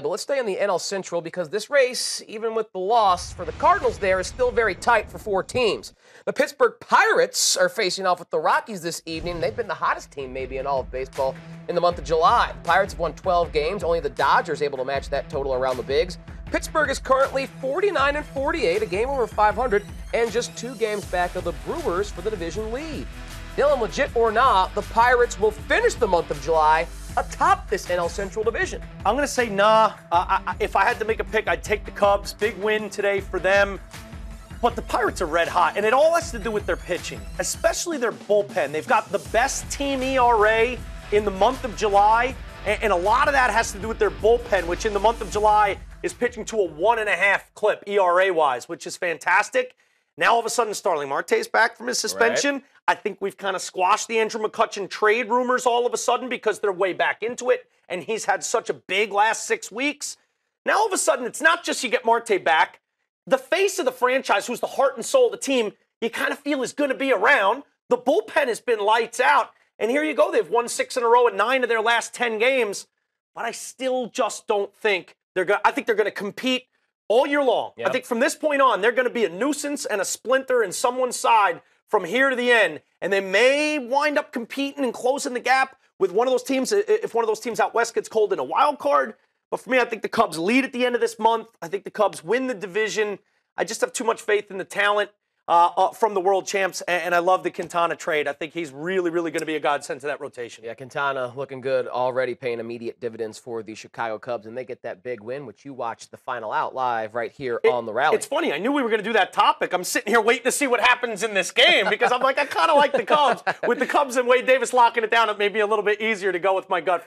But let's stay on the NL Central because this race, even with the loss for the Cardinals there, is still very tight for 4 teams. The Pittsburgh Pirates are facing off with the Rockies this evening. They've been the hottest team maybe in all of baseball in the month of July. The Pirates have won 12 games. Only the Dodgers able to match that total around the Bigs. Pittsburgh is currently 49-48, a game over 500, and just 2 games back of the Brewers for the division lead. Dylan, legit or not, the Pirates will finish the month of July atop this NL Central division. I'm going to say nah. If I had to make a pick, I'd take the Cubs. Big win today for them. But the Pirates are red hot, and it all has to do with their pitching, especially their bullpen. They've got the best team ERA in the month of July, and a lot of that has to do with their bullpen, which in the month of July is pitching to a 1.5 clip ERA-wise, which is fantastic. Now, all of a sudden, Starling Marte's back from his suspension. Right. I think we've kind of squashed the Andrew McCutchen trade rumors all of a sudden because they're way back into it, and he's had such a big last 6 weeks. Now, all of a sudden, it's not just you get Marte back. The face of the franchise, who's the heart and soul of the team, you kind of feel is going to be around. The bullpen has been lights out, and here you go. They've won 6 in a row in 9 of their last 10 games, but I still just don't think they're going to. I think they're going to compete all year long. Yep. I think from this point on, they're going to be a nuisance and a splinter in someone's side from here to the end. And they may wind up competing and closing the gap with one of those teams if one of those teams out west gets cold in a wild card. But for me, I think the Cubs lead at the end of this month. I think the Cubs win the division. I just have too much faith in the talent from the world champs, and I love the Quintana trade. I think he's really, really going to be a godsend to that rotation. Yeah, Quintana looking good, already paying immediate dividends for the Chicago Cubs, and they get that big win, which you watched the final out live right here on the Rally. It's funny. I knew we were going to do that topic. I'm sitting here waiting to see what happens in this game because I'm like, I kind of like the Cubs. With the Cubs and Wade Davis locking it down, it made me a little bit easier to go with my gut.